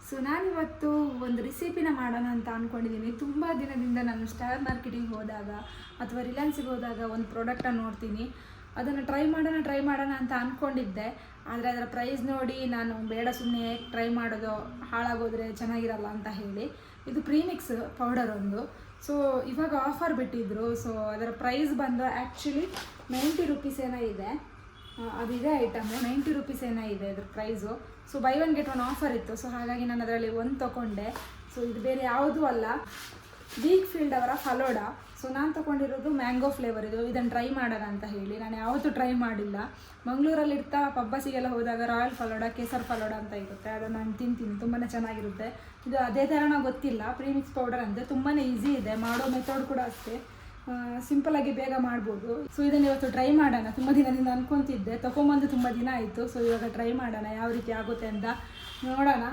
So ನಾನಿವತ್ತು ಒಂದು ರೆಸಿಪಿನ ಮಾಡೋಣ ಅಂತ ಅಂದ್ಕೊಂಡಿದ್ದೀನಿ. ತುಂಬ ದಿನದಿಂದ ನಾನು ಸ್ಟಾರ್ ಮಾರ್ಕೆಟಿಂಗ್ ಹೋದಾಗ ಅಥವಾ ರಿಲಯನ್ಸಿಗೆ ಹೋದಾಗ ಒಂದು ಪ್ರಾಡಕ್ಟನ್ನು ನೋಡ್ತೀನಿ, ಅದನ್ನು ಟ್ರೈ ಮಾಡೋಣ ಅಂತ ಅಂದ್ಕೊಂಡಿದ್ದೆ. ಆದರೆ ಅದರ ಪ್ರೈಸ್ ನೋಡಿ ನಾನು ಬೇಡ, ಸುಮ್ಮನೆ ಟ್ರೈ ಮಾಡೋದು, ಹಾಳಾಗೋದ್ರೆ ಚೆನ್ನಾಗಿರಲ್ಲ ಅಂತ ಹೇಳಿ ಇದು ಪ್ರೀಮಿಕ್ಸ್ ಪೌಡರ್ ಒಂದು. ಸೊ ಇವಾಗ ಆಫರ್ ಬಿಟ್ಟಿದ್ದರು. ಸೊ ಅದರ ಪ್ರೈಸ್ ಬಂದು ಆ್ಯಕ್ಚುಲಿ 90 ರೂಪೀಸ್ ಏನೋ ಇದೆ. ಅದಿದೆ ಐಟಮ್ 90 ರೂಪೀಸ್ ಏನೋ ಇದೆ ಅದ್ರ price. So by one get one offer ಇತ್ತು. ಸೊ ಹಾಗಾಗಿ ನಾನು ಅದರಲ್ಲಿ ಒಂದು ತೊಗೊಂಡೆ. ಸೊ ಇದು ಬೇರೆ ಯಾವುದೂ ಅಲ್ಲ, ವೀಕ್ಫೀಲ್ಡ್ ಅವರ ಫಲೋಡಾ. ಸೊ ನಾನು ತೊಗೊಂಡಿರೋದು ಮ್ಯಾಂಗೋ ಫ್ಲೇವರ್. ಇದನ್ನು ಟ್ರೈ ಮಾಡೋಣ ಅಂತ ಹೇಳಿ. ನಾನು ಯಾವತ್ತೂ ಟ್ರೈ ಮಾಡಿಲ್ಲ. ಮಂಗಳೂರಲ್ಲಿರ್ತಾ ಪಬ್ಬಸಿಗೆಲ್ಲ ಹೋದಾಗ ರಾಯಲ್ ಫಲೋಡಾ, ಕೇಸರ್ ಫಲೋಡಾ ಅಂತ ಇರುತ್ತೆ, ಅದನ್ನು ನಾನು ತಿಂತೀನಿ, ತುಂಬಾ ಚೆನ್ನಾಗಿರುತ್ತೆ. ಇದು ಅದೇ ಥರನ ಗೊತ್ತಿಲ್ಲ, ಪ್ರೀಮಿಕ್ಸ್ ಪೌಡರ್ ಅಂತೆ. ತುಂಬಾ ಈಸಿ ಇದೆ, ಮಾಡೋ ಮೆಥಡ್ ಕೂಡ ಅಷ್ಟೇ, ಸಿಂಪಲಾಗಿ ಬೇಗ ಮಾಡ್ಬೋದು. ಸೊ ಇದನ್ನು ಇವತ್ತು ಟ್ರೈ ಮಾಡೋಣ. ತುಂಬ ದಿನದಿಂದ ಅಂದ್ಕೊತಿದ್ದೆ, ತೊಗೊಂಬಂದು ತುಂಬ ದಿನ ಆಯಿತು. ಸೊ ಇವಾಗ ಟ್ರೈ ಮಾಡೋಣ ಯಾವ ರೀತಿ ಆಗುತ್ತೆ ಅಂತ ನೋಡೋಣ.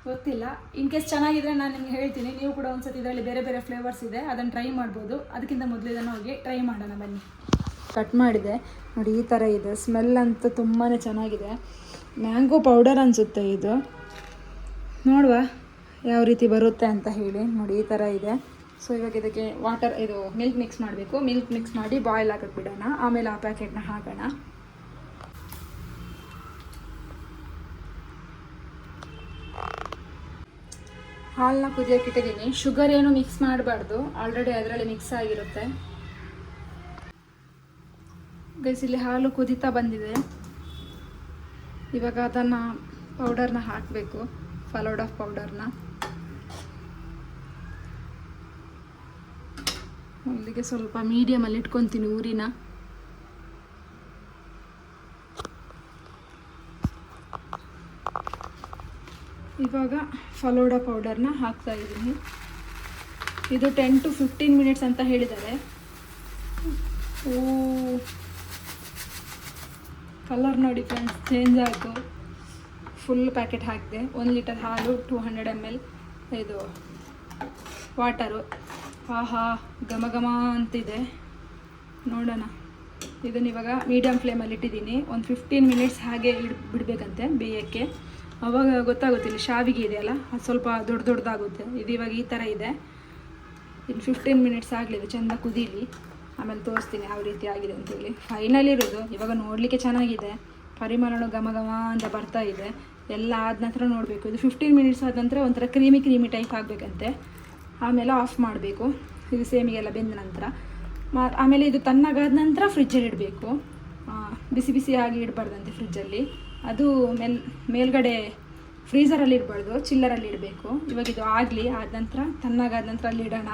ಗೊತ್ತಿಲ್ಲ, ಇನ್ ಕೇಸ್ ಚೆನ್ನಾಗಿದ್ರೆ ನಾನು ನಿಮ್ಗೆ ಹೇಳ್ತೀನಿ. ನೀವು ಕೂಡ ಒಂದ್ಸತಿ ಇದರಲ್ಲಿ ಬೇರೆ ಬೇರೆ ಫ್ಲೇವರ್ಸ್ ಇದೆ, ಅದನ್ನು ಟ್ರೈ ಮಾಡ್ಬೋದು. ಅದಕ್ಕಿಂತ ಮೊದಲು ಇದನ್ನು ಹೋಗಿ ಟ್ರೈ ಮಾಡೋಣ ಬನ್ನಿ. ಕಟ್ ಮಾಡಿದೆ ನೋಡಿ, ಈ ಥರ ಇದೆ. ಸ್ಮೆಲ್ ಅಂತೂ ತುಂಬಾ ಚೆನ್ನಾಗಿದೆ. ಮ್ಯಾಂಗೋ ಪೌಡರ್ ಅನಿಸುತ್ತೆ ಇದು. ನೋಡುವ ಯಾವ ರೀತಿ ಬರುತ್ತೆ ಅಂತ ಹೇಳಿ. ನೋಡಿ ಈ ಥರ ಇದೆ. ಸೊ ಇವಾಗ ಇದಕ್ಕೆ ಮಿಲ್ಕ್ ಮಿಕ್ಸ್ ಮಾಡಬೇಕು. ಮಿಲ್ಕ್ ಮಿಕ್ಸ್ ಮಾಡಿ ಬಾಯ್ಲ್ ಆಗಕ್ಕೆ ಬಿಡೋಣ. ಆಮೇಲೆ ಆ ಪ್ಯಾಕೆಟ್ನ ಹಾಕೋಣ. ಹಾಲನ್ನ ಕುದಿಯೋಕೆ ಇಟ್ಟಿದ್ದೀನಿ. ಶುಗರ್ ಏನು ಮಿಕ್ಸ್ ಮಾಡಬಾರ್ದು, ಆಲ್ರೆಡಿ ಅದರಲ್ಲಿ ಮಿಕ್ಸ್ ಆಗಿರುತ್ತೆ. ಗೈಸ್, ಇಲ್ಲಿ ಹಾಲು ಕುದೀತಾ ಬಂದಿದೆ. ಇವಾಗ ಅದನ್ನು ಪೌಡರ್ನ ಹಾಕಬೇಕು, ಫಲೋಡಾ ಪೌಡರ್ನ. ಅಲ್ಲಿಗೆ ಸ್ವಲ್ಪ ಮೀಡಿಯಮಲ್ಲಿ ಇಟ್ಕೊತೀನಿ ಊರಿನ. ಇವಾಗ ಫಲೋಡಾ ಪೌಡರ್ನ ಹಾಕ್ತಾ ಇದ್ದೀನಿ. ಇದು 10 to 15 ಮಿನಿಟ್ಸ್ ಅಂತ ಹೇಳಿದ್ದಾರೆ. ಕಲರ್ ನೋಡಿ ಫ್ರೆಂಡ್ಸ್, ಚೇಂಜ್ ಆಯಿತು. ಫುಲ್ ಪ್ಯಾಕೆಟ್ ಹಾಕಿದೆ. 1 ಲೀಟರ್ ಹಾಲು, 200 ml ಇದು ವಾಟರು. ಆಹಾ, ಘಮ ಘಮ ಅಂತಿದೆ. ನೋಡೋಣ. ಇದನ್ನು ಇವಾಗ ಮೀಡಿಯಮ್ ಫ್ಲೇಮಲ್ಲಿ ಇಟ್ಟಿದ್ದೀನಿ. ಒಂದು 15 ಮಿನಿಟ್ಸ್ ಹಾಗೆ ಬಿಡಬೇಕಂತೆ ಬೇಯಕ್ಕೆ. ಆವಾಗ ಗೊತ್ತಾಗುತ್ತಿಲ್ಲ, ಶಾವಿಗೆ ಇದೆಯಲ್ಲ ಅದು ಸ್ವಲ್ಪ ದೊಡ್ಡದಾಗುತ್ತೆ. ಇದು ಇವಾಗ ಈ ಥರ ಇದೆ. ಇನ್ನು 15 ಮಿನಿಟ್ಸ್ ಆಗಲಿದೆ, ಚೆಂದ ಕುದೀಲಿ. ಆಮೇಲೆ ತೋರಿಸ್ತೀನಿ ಯಾವ ರೀತಿ ಆಗಿದೆ ಅಂತೇಳಿ. ಫೈನಲ್ ಇರೋದು ಇವಾಗ ನೋಡಲಿಕ್ಕೆ ಚೆನ್ನಾಗಿದೆ. ಪರಿಮಳನು ಘಮ ಘಮ ಅಂತ ಬರ್ತಾ ಇದೆ. ಎಲ್ಲ ಆದ ನಂತರ ನೋಡಬೇಕು. ಇದು 15 ಮಿನಿಟ್ಸ್ ಆದ ನಂತರ ಒಂಥರ ಕ್ರೀಮಿ ಟೈಪ್ ಆಗಬೇಕಂತೆ. ಆಮೇಲೆ ಆಫ್ ಮಾಡಬೇಕು. ಇದು ಸೇಮಿಗೆಲ್ಲ ಬೆಂದ ನಂತರ. ಆಮೇಲೆ ಇದು ತಣ್ಣಗಾದ ನಂತರ ಫ್ರಿಜ್ಜಲ್ಲಿ ಇಡಬೇಕು. ಬಿಸಿ ಆಗಿ ಇಡಬಾರ್ದಂತೆ ಫ್ರಿಜ್ಜಲ್ಲಿ. ಅದು ಮೇಲ್ಗಡೆ ಫ್ರೀಝರಲ್ಲಿ ಇಡಬಾರ್ದು, ಚಿಲ್ಲರಲ್ಲಿ ಇಡಬೇಕು. ಇವಾಗ ಇದು ಆಗಲಿ, ಆದ ನಂತರ ತಣ್ಣಗಾದ ನಂತರ ಅಲ್ಲಿ ಇಡೋಣ.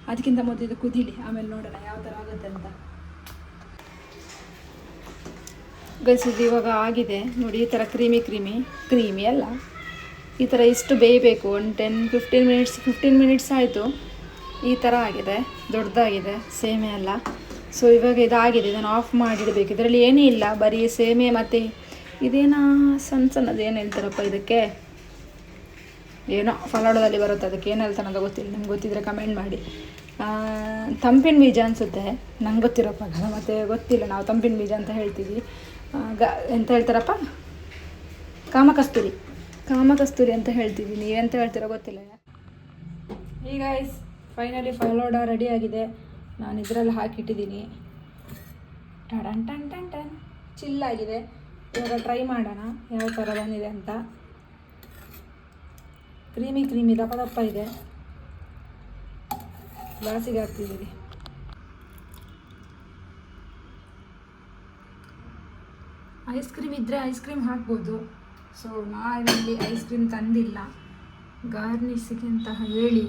ಅದಕ್ಕಿಂತ ಮೊದಲು ಇದು ಕುದೀಲಿ, ಆಮೇಲೆ ನೋಡೋಣ ಯಾವ ಥರ ಆಗುತ್ತೆ ಅಂತ. ಗೈಸ್, ಇವಾಗ ಆಗಿದೆ ನೋಡಿ. ಈ ಥರ ಕ್ರೀಮಿ ಅಲ್ಲ, ಈ ಥರ ಇಷ್ಟು ಬೇಯಬೇಕು. ಒಂದು 15 ಮಿನಿಟ್ಸ್ ಆಯಿತು. ಈ ಥರ ಆಗಿದೆ, ದೊಡ್ಡದಾಗಿದೆ ಸೇಮೆ ಎಲ್ಲ. ಸೊ ಇವಾಗ ಇದಾಗಿದೆ, ಇದನ್ನು ಆಫ್ ಮಾಡಿಡಬೇಕು. ಇದರಲ್ಲಿ ಏನೂ ಇಲ್ಲ, ಬರೀ ಸೇಮೆ ಮತ್ತು ಇದೇನೋ ಸಣ್ಣದು ಏನು ಹೇಳ್ತಾರಪ್ಪ ಇದಕ್ಕೆ, ಏನೋ ಫಲೋಡಾದಲ್ಲಿ ಬರುತ್ತೆ. ಅದಕ್ಕೆ ಏನು ಹೇಳ್ತಾನೆ ಅಂತ ಗೊತ್ತಿಲ್ಲ, ನಿಮ್ಗೆ ಗೊತ್ತಿದ್ರೆ ಕಮೆಂಟ್ ಮಾಡಿ. ತಂಪಿನ ಬೀಜ ಅನಿಸುತ್ತೆ, ನಂಗೆ ಗೊತ್ತಿರೋ ಪ್ರಕಾರ. ಮತ್ತು ಗೊತ್ತಿಲ್ಲ, ನಾವು ತಂಪಿನ ಬೀಜ ಅಂತ ಹೇಳ್ತೀವಿ. ಎಂತ ಹೇಳ್ತಾರಪ್ಪ, ಕಾಮಕಸ್ತೂರಿ ಅಂತ ಹೇಳ್ತೀವಿ. ನೀವೆಂತ ಹೇಳ್ತೀರೋ ಗೊತ್ತಿಲ್ಲ. ಈಗ ಫೈನಲಿ ಫಲೋಡಾ ರೆಡಿಯಾಗಿದೆ. ನಾನು ಇದರಲ್ಲಿ ಹಾಕಿಟ್ಟಿದ್ದೀನಿ. ಟನ್ ಚಿಲ್ಲಾಗಿದೆ. ಇವಾಗ ಟ್ರೈ ಮಾಡೋಣ ಯಾವ ಥರ ಬಂದಿದೆ ಅಂತ. ಕ್ರೀಮಿ ದಪ್ಪ ಇದೆ. ಗ್ಲಾಸಿಗೆ ಹಾಕ್ತಿದ್ದೀವಿ. ಐಸ್ ಕ್ರೀಮ್ ಇದ್ದರೆ ಐಸ್ ಕ್ರೀಮ್ ಹಾಕ್ಬೋದು. ಸೊ ನಾವಿಲ್ಲಿ ಐಸ್ ಕ್ರೀಮ್ ತಂದಿಲ್ಲ. ಗಾರ್ನಿಷಿಗೆ ಅಂತ ಹೇಳಿ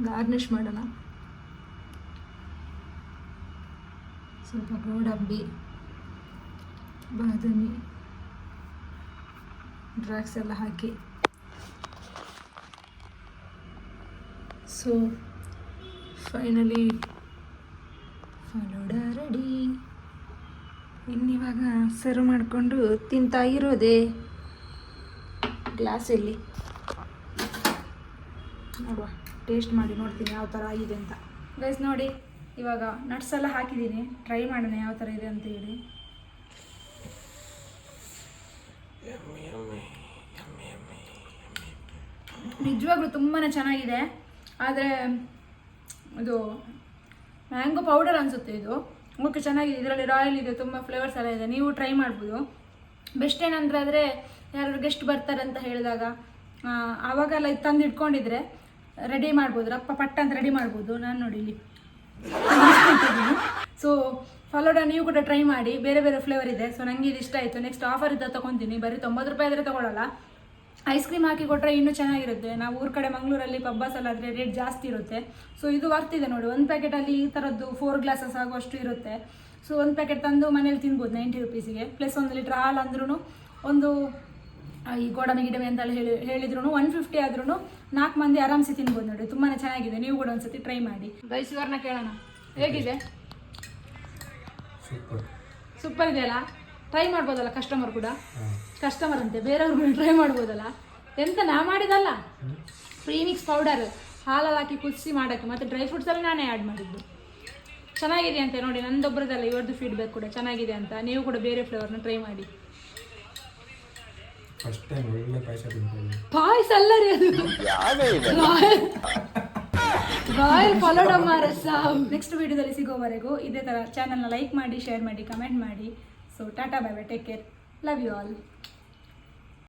ಗಾರ್ನಿಷ್ ಮಾಡೋಣ. ಸ್ವಲ್ಪ ಗೋಡಂಬಿ, ಬಾದಾಮಿ, ಡ್ರಾಕ್ಸ್ ಎಲ್ಲ ಹಾಕಿ. So finally falooda ready. ಇನ್ನಿವಾಗ ಸರ್ವ್ ಮಾಡಿಕೊಂಡು ತಿಂತಾ ಇರೋದೇ ಗ್ಲಾಸಲ್ಲಿ. ನೋಡುವ, ಟೇಸ್ಟ್ ಮಾಡಿ ನೋಡ್ತೀನಿ ಯಾವ ಥರ ಆಗಿದೆ ಅಂತ. ಗೈಸ್ ನೋಡಿ, ಇವಾಗ ನಟ್ಸ್ ಎಲ್ಲ ಹಾಕಿದ್ದೀನಿ. ಟ್ರೈ ಮಾಡೋಣ ಯಾವ ಥರ ಇದೆ ಅಂತ ಹೇಳಿ. ನಿಜವಾಗ್ಲೂ ತುಂಬಾ ಚೆನ್ನಾಗಿದೆ. ಆದರೆ ಇದು ಮ್ಯಾಂಗೋ ಪೌಡರ್ ಅನಿಸುತ್ತೆ ಇದು. ಓಕೆ, ಚೆನ್ನಾಗಿದೆ. ಇದರಲ್ಲಿ ರಾಯಲ್ ಇದೆ, ತುಂಬ ಫ್ಲೇವರ್ಸ್ ಎಲ್ಲ ಇದೆ. ನೀವು ಟ್ರೈ ಮಾಡ್ಬೋದು. ಬೆಸ್ಟ್ ಏನಂದ್ರೆ ಯಾರು ಗೆಸ್ಟ್ ಬರ್ತಾರೆ ಅಂತ ಹೇಳಿದಾಗ ಆವಾಗೆಲ್ಲ ಇದು ತಂದು ಇಟ್ಕೊಂಡಿದ್ರೆ ರೆಡಿ ಮಾಡ್ಬೋದು, ರಪ್ಪ ಪಟ್ಟ ಅಂತ ರೆಡಿ ಮಾಡ್ಬೋದು. ನಾನು ನೋಡಿ ಇಲ್ಲಿ ಸೊ ಫಲೋಡಾ ನೀವು ಕೂಡ ಟ್ರೈ ಮಾಡಿ. ಬೇರೆ ಬೇರೆ ಫ್ಲೇವರ್ ಇದೆ. ಸೊ ನನಗೆ ಇದು ಇಷ್ಟ ಆಯಿತು. ನೆಕ್ಸ್ಟ್ ಆಫರ್ ಇದ್ದ ತೊಗೊತೀನಿ. ಬರೀ 90 ರೂಪಾಯಿ ಆದರೆ ತೊಗೊಳ್ಳಲ್ಲ. ಐಸ್ ಕ್ರೀಮ್ ಹಾಕಿ ಕೊಟ್ಟರೆ ಇನ್ನೂ ಚೆನ್ನಾಗಿರುತ್ತೆ. ನಾವು ಊರ ಕಡೆ ಮಂಗಳೂರಲ್ಲಿ ಪಬ್ಬಾಸಲ್ಲಾದರೆ ರೇಟ್ ಜಾಸ್ತಿ ಇರುತ್ತೆ. ಸೊ ಇದು ವರ್ತಿದೆ ನೋಡಿ. ಒಂದು ಪ್ಯಾಕೆಟಲ್ಲಿ ಈ ಥರದ್ದು 4 ಗ್ಲಾಸಸ್ ಆಗುವಷ್ಟು ಇರುತ್ತೆ. ಸೊ ಒಂದು ಪ್ಯಾಕೆಟ್ ತಂದು ಮನೇಲಿ ತಿನ್ಬೋದು 90 ರುಪೀಸಿಗೆ. ಪ್ಲಸ್ 1 ಲೀಟ್ರ್ ಹಾಲು ಅಂದ್ರೂ ಒಂದು ಈ ಗೋಡಂಬಿ ಗಿಡಮೆ ಅಂತ ಹೇಳಿದ್ರು 150 ಆದ್ರೂ 4 ಮಂದಿ ಆರಾಮ್ಸೆ ತಿನ್ಬೋದು ನೋಡಿ. ತುಂಬಾ ಚೆನ್ನಾಗಿದೆ. ನೀವು ಕೂಡ ಒಂದ್ಸತಿ ಟ್ರೈ ಮಾಡಿ. ಗೈಸ್ ಇವ್ರನ್ನ ಕೇಳೋಣ, ಹೇಗಿದೆ? ಸೂಪರ್ ಇದೆಯಲ್ಲ? ಟ್ರೈ ಮಾಡ್ಬೋದಲ್ಲ ಕಸ್ಟಮರ್ ಕೂಡ? ಕಸ್ಟಮರ್ ಅಂತೆ, ಬೇರೆಯವ್ರು ಕೂಡ ಟ್ರೈ ಮಾಡ್ಬೋದಲ್ಲ? ಎಂತ ನಾ ಮಾಡಿದಲ್ಲ, ಪ್ರೀಮಿಕ್ಸ್ ಪೌಡರ್ ಹಾಲಲ್ಲಿ ಹಾಕಿ ಕುದಿಸಿ ಮಾಡೋಕ್ಕೆ, ಮತ್ತು ಡ್ರೈ ಫ್ರೂಟ್ಸಲ್ಲಿ ನಾನೇ ಆ್ಯಡ್ ಮಾಡಿದ್ದು. ಚೆನ್ನಾಗಿದೆ ಅಂತೆ ನೋಡಿ. ನಂದೊಬ್ಬರದಲ್ಲ, ಇವ್ರದ್ದು ಫೀಡ್ಬ್ಯಾಕ್ ಕೂಡ ಚೆನ್ನಾಗಿದೆ ಅಂತ. ನೀವು ಕೂಡ ಬೇರೆ ಫ್ಲೇವರ್ನ ಟ್ರೈ ಮಾಡಿ. ಪಾಯಸ ಅಲ್ಲ ರೀ ಅದು, ರಾಯಲ್ ಫಲೋಡಾ ರಸ. ನೆಕ್ಸ್ಟ್ ವಿಡಿಯೋದಲ್ಲಿ ಸಿಗೋವರೆಗೂ ಇದೇ ಥರ ಚಾನಲ್ನ ಲೈಕ್ ಮಾಡಿ, ಶೇರ್ ಮಾಡಿ, ಕಮೆಂಟ್ ಮಾಡಿ. So tata bye bye, take care, love you all.